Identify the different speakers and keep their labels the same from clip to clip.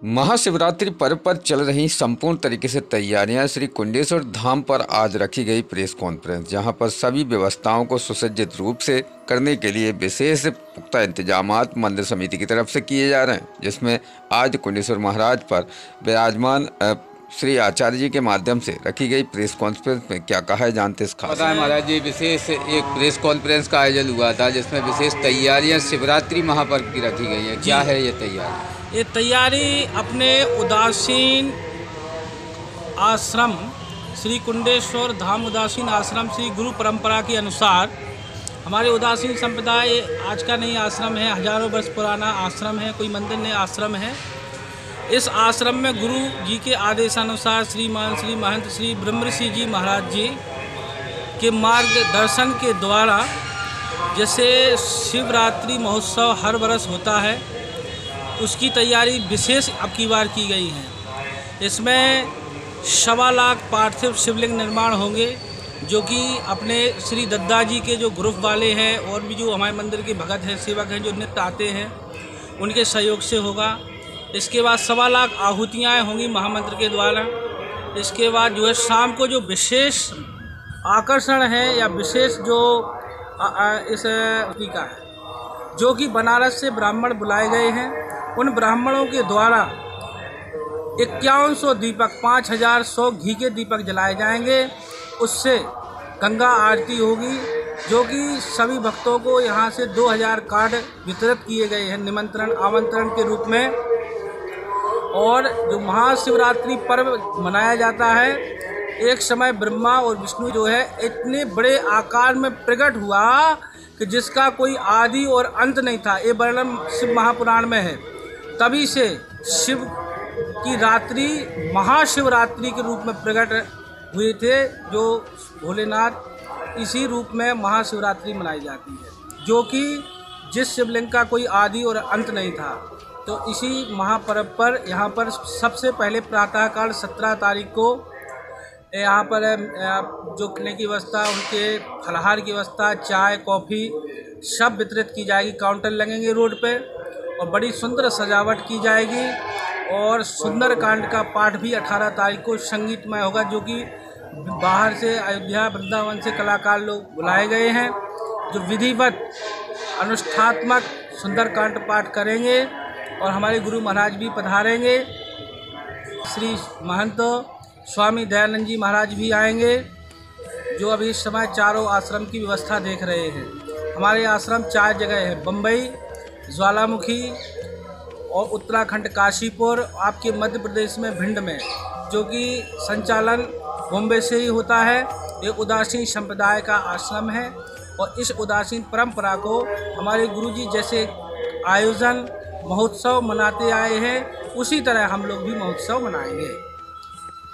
Speaker 1: महाशिवरात्रि पर्व पर चल रही संपूर्ण तरीके से तैयारियां श्री कुंडेश्वर धाम पर आज रखी गई प्रेस कॉन्फ्रेंस, जहां पर सभी व्यवस्थाओं को सुसज्जित रूप से करने के लिए विशेष पुख्ता इंतजामात मंदिर समिति की तरफ से किए जा रहे हैं, जिसमें आज कुंडेश्वर महाराज पर विराजमान श्री आचार्य जी के माध्यम से रखी गई प्रेस कॉन्फ्रेंस में क्या कहा है, जानते इस खास।
Speaker 2: पता है महाराज जी, विशेष एक प्रेस कॉन्फ्रेंस का आयोजन हुआ था जिसमें विशेष तैयारियां शिवरात्रि महापर्व की रखी गई हैं। क्या है ये तैयारी?
Speaker 3: ये तैयारी अपने उदासीन आश्रम श्री कुंडेश्वर धाम उदासीन आश्रम श्री गुरु परंपरा के अनुसार हमारे उदासीन संप्रदाय आज का नहीं आश्रम है, हजारों वर्ष पुराना आश्रम है, कोई मंदिर नहीं आश्रम है। इस आश्रम में गुरु जी के आदेशानुसार श्री महंत श्री ब्रह्मऋषि जी महाराज जी के मार्गदर्शन के द्वारा जैसे शिवरात्रि महोत्सव हर वर्ष होता है, उसकी तैयारी विशेष अब की बार की गई है। इसमें 1.25 लाख पार्थिव शिवलिंग निर्माण होंगे, जो कि अपने श्री दद्दा जी के जो ग्रुप वाले हैं और भी जो हमारे मंदिर के भगत हैं, सेवक हैं, जो नित्य आते हैं, उनके सहयोग से होगा। इसके बाद 1.25 लाख आहुतियाँ होंगी महामंत्र के द्वारा। इसके बाद जो है शाम को जो विशेष आकर्षण है या विशेष जो इस टीका है, जो कि बनारस से ब्राह्मण बुलाए गए हैं, उन ब्राह्मणों के द्वारा 5100 दीपक 5100 घी के दीपक जलाए जाएंगे। उससे गंगा आरती होगी, जो कि सभी भक्तों को यहाँ से 2000 कार्ड वितरित किए गए हैं निमंत्रण आमंत्रण के रूप में। और जो महाशिवरात्रि पर्व मनाया जाता है, एक समय ब्रह्मा और विष्णु जो है इतने बड़े आकार में प्रकट हुआ कि जिसका कोई आदि और अंत नहीं था। ये वर्णन शिव महापुराण में है। तभी से शिव की रात्रि महाशिवरात्रि के रूप में प्रकट हुए थे, जो भोलेनाथ, इसी रूप में महाशिवरात्रि मनाई जाती है, जो कि जिस शिवलिंग का कोई आदि और अंत नहीं था। तो इसी महापर्व पर यहाँ पर सबसे पहले प्रातःकाल 17 तारीख को यहाँ पर जो खाने की व्यवस्था, उनके फलाहार की व्यवस्था, चाय कॉफ़ी सब वितरित की जाएगी। काउंटर लगेंगे रोड पे और बड़ी सुंदर सजावट की जाएगी। और सुंदरकांड का पाठ भी 18 तारीख को संगीतमय होगा, जो कि बाहर से अयोध्या वृंदावन से कलाकार लोग बुलाए गए हैं, जो विधिवत अनुष्ठात्मक सुंदरकांड पाठ करेंगे। और हमारे गुरु महाराज भी पधारेंगे, श्री महंत स्वामी दयानंद जी महाराज भी आएंगे, जो अभी इस समय चारों आश्रम की व्यवस्था देख रहे हैं। हमारे आश्रम 4 जगह है, बम्बई, ज्वालामुखी और उत्तराखंड काशीपुर, आपके मध्य प्रदेश में भिंड में, जो कि संचालन बॉम्बे से ही होता है। ये उदासीन संप्रदाय का आश्रम है और इस उदासीन परंपरा को हमारे गुरुजी जैसे आयोजन महोत्सव मनाते आए हैं, उसी तरह हम लोग भी महोत्सव मनाएंगे।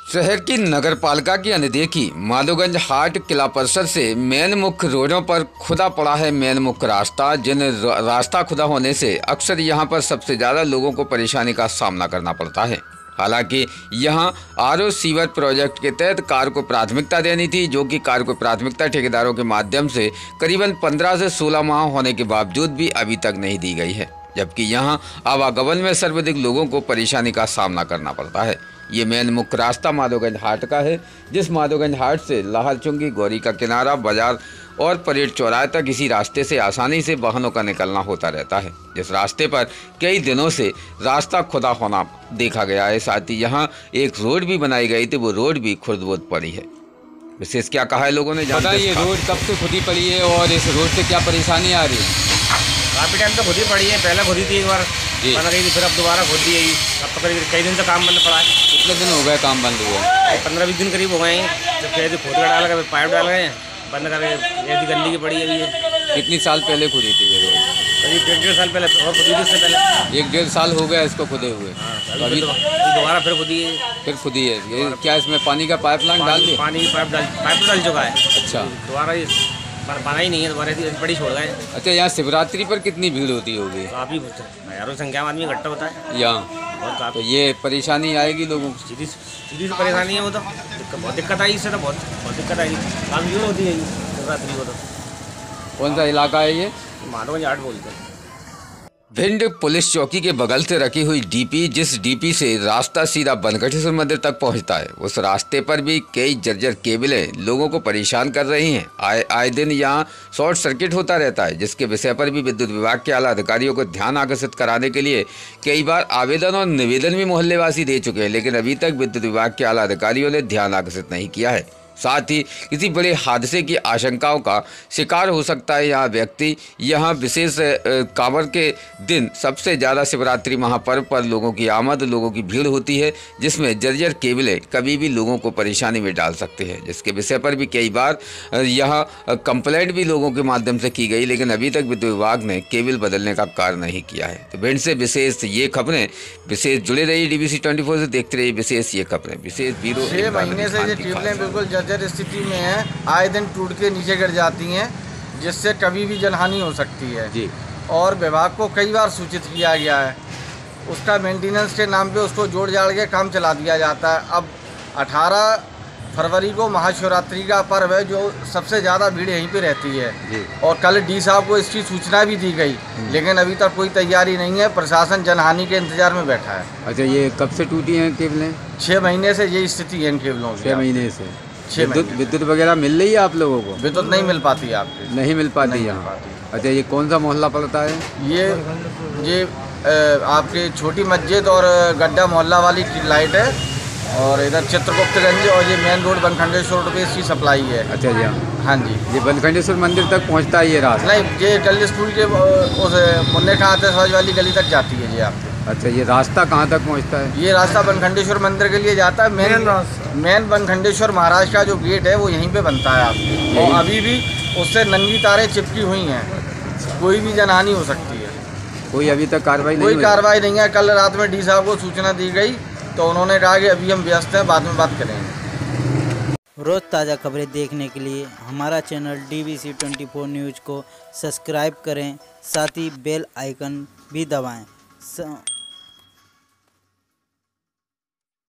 Speaker 1: शहर की नगर पालिका की अनदेखी, माधोगंज हाट किला परिसर से मेन मुख्य रोडों पर खुदा पड़ा है मेन मुख्य रास्ता, जिन रास्ता खुदा होने से अक्सर यहां पर सबसे ज़्यादा लोगों को परेशानी का सामना करना पड़ता है। हालांकि यहां आरओ सीवर प्रोजेक्ट के तहत कार्य को प्राथमिकता देनी थी, जो कि कार्य को प्राथमिकता ठेकेदारों के माध्यम से करीबन 15 से 16 माह होने के बावजूद भी अभी तक नहीं दी गई है, जबकि यहां आवागमन में सर्वाधिक लोगों को परेशानी का सामना करना पड़ता है। ये मेन मुख्य रास्ता माधोगंज हाट का है, जिस माधोगंज हाट से लाहौरचुंगी, गौरी का किनारा, बाजार और परेड चौराहे तक इसी रास्ते से आसानी से वाहनों का निकलना होता रहता है। इस रास्ते पर कई दिनों से रास्ता खुदा होना देखा गया है। साथ ही यहाँ एक रोड भी बनाई गई थी, वो रोड भी खुर्द-बुर्द पड़ी है। विशेष क्या कहा है लोगों ने,
Speaker 2: पता ये रोड कब से खुदी पड़ी है और इस रोड से क्या परेशानी आ रही है?
Speaker 4: काफ़ी टाइम तो खुद ही पड़ी है, पहले खुदी थी एक बार बन गई थी, फिर अब दोबारा खुद दी है। अब तो करीब कई दिन से काम बंद पड़ा है।
Speaker 2: कितने दिन हो गए काम बंद हुए?
Speaker 4: 15-20 दिन करीब हो गए हैं। जब फिर खोद का डाल गए, पाइप डाल गए, बंद कर गए। ऐसी गंदी की पड़ी है।
Speaker 2: कितनी साल पहले खुदी थी ये रोड?
Speaker 4: करीब 1.5 साल पहले और खुदी थी, उससे पहले
Speaker 2: 1.5 साल हो गया इसको खुदे हुए।
Speaker 4: अभी दोबारा फिर खुदी है।
Speaker 2: फिर खुदी है ये क्या? इसमें पानी का पाइपलाइन डाल दिया?
Speaker 4: पानी की पाइप तो डल चुका है।
Speaker 2: अच्छा,
Speaker 4: दोबारा बना ही नहीं है, दोबारा बड़ी छोड़ गए।
Speaker 2: अच्छा, यहाँ शिवरात्रि पर कितनी भीड़ होती होगी?
Speaker 4: काफ़ी हज़ारों संख्या में आदमी इकट्ठा होता है
Speaker 2: यहाँ। तो ये परेशानी आएगी लोगों को?
Speaker 4: सीधी परेशानी है वो तो, बहुत दिक्कत आई इससे, तो बहुत दिक्कत आएगी। काम क्यों होती है शिवरात्रि को? तो
Speaker 2: कौन सा इलाका है ये?
Speaker 4: माधोगंज हाट बोलते हैं।
Speaker 1: भिंड पुलिस चौकी के बगल से रखी हुई डीपी, जिस डीपी से रास्ता सीधा बनघटेश्वर मंदिर तक पहुंचता है, उस रास्ते पर भी कई जर्जर केबलें लोगों को परेशान कर रही हैं। आए दिन यहां शॉर्ट सर्किट होता रहता है, जिसके विषय पर भी विद्युत विभाग के आला अधिकारियों को ध्यान आकर्षित कराने के लिए कई बार आवेदन और निवेदन भी मोहल्लेवासी दे चुके हैं, लेकिन अभी तक विद्युत विभाग के आला अधिकारियों ने ध्यान आकर्षित नहीं किया है। साथ ही किसी बड़े हादसे की आशंकाओं का शिकार हो सकता है यहाँ व्यक्ति। यहाँ विशेष कांवड़ के दिन सबसे ज़्यादा शिवरात्रि महापर्व पर लोगों की आमद, लोगों की भीड़ होती है, जिसमें जर्जर केबलें कभी भी लोगों को परेशानी में डाल सकते हैं, जिसके विषय पर भी कई बार यहाँ कंप्लेंट भी लोगों के माध्यम से की गई, लेकिन अभी तक विद्युत विभाग ने केबल बदलने का कार्य नहीं किया है। तो भिंड से विशेष ये खबरें, विशेष जुड़े रहिए DBC 24 से, देखते रहिए विशेष ये खबरें। विशेष ब्यूरो
Speaker 5: 6 महीने से ये केबलें बिल्कुल जर्जर स्थिति में है, आए दिन टूट के नीचे गिर जाती हैं, जिससे कभी भी जनहानि हो सकती है
Speaker 2: जी।
Speaker 5: और विभाग को कई बार सूचित किया गया है, उसका मेंटेनेंस के नाम पे उसको जोड़ जाड़ के काम चला दिया जाता है। अब 18 फरवरी को महाशिवरात्रि का पर्व है, जो सबसे ज़्यादा भीड़ यहीं पे रहती है
Speaker 2: जी।
Speaker 5: और कल डी साहब को इसकी सूचना भी दी गई, लेकिन अभी तक कोई तैयारी नहीं है। प्रशासन जनहानि के इंतजार में बैठा है।
Speaker 2: अच्छा, ये कब से टूटी हैं केबलें?
Speaker 5: 6 महीने से ये स्थिति है इन केबलों की।
Speaker 2: 6 महीने से।
Speaker 5: 6 महीने।
Speaker 2: विद्युत वगैरह मिल रही है आप लोगों को?
Speaker 5: विद्युत नहीं मिल पाती है आपकी,
Speaker 2: नहीं मिल पाती
Speaker 5: नहीं
Speaker 2: यहाँ।
Speaker 5: मिल पाती।
Speaker 2: अच्छा, ये कौन सा मोहल्ला पड़ता है?
Speaker 5: ये आपके छोटी मस्जिद और गड्ढा मोहल्ला वाली की लाइट है, और इधर चित्रगुप्तगंज और ये मेन रोड बनखंडेश्वर रोड पे इसकी सप्लाई है।
Speaker 2: अच्छा जी,
Speaker 5: हाँ जी।
Speaker 2: ये बनखंडेश्वर मंदिर तक पहुँचता है ये रास्ता?
Speaker 5: नहीं, ये गली स्कूल के उस मुन्ने खां आतिशबाजी वाली गली तक जाती है जी आपको।
Speaker 2: अच्छा, ये रास्ता कहाँ तक पहुँचता है?
Speaker 5: ये रास्ता बनखंडेश्वर मंदिर के लिए जाता है। मेन बनखंडेश्वर महाराज का जो गेट है वो यहीं पे बनता है आपको, और अभी भी उससे नंगी तारें चिपकी हुई हैं, कोई भी जनहानि हो सकती है।
Speaker 2: कोई अभी तक कार्रवाई नहीं?
Speaker 5: कोई कार्रवाई नहीं है। कल रात में डी साहब को सूचना दी गई, तो उन्होंने कहा कि अभी हम व्यस्त हैं, बाद में बात करेंगे।
Speaker 6: रोज़ ताज़ा खबरें देखने के लिए हमारा चैनल DBC 24 न्यूज़ को सब्सक्राइब करें, साथ ही बेल आइकन भी दबाएं।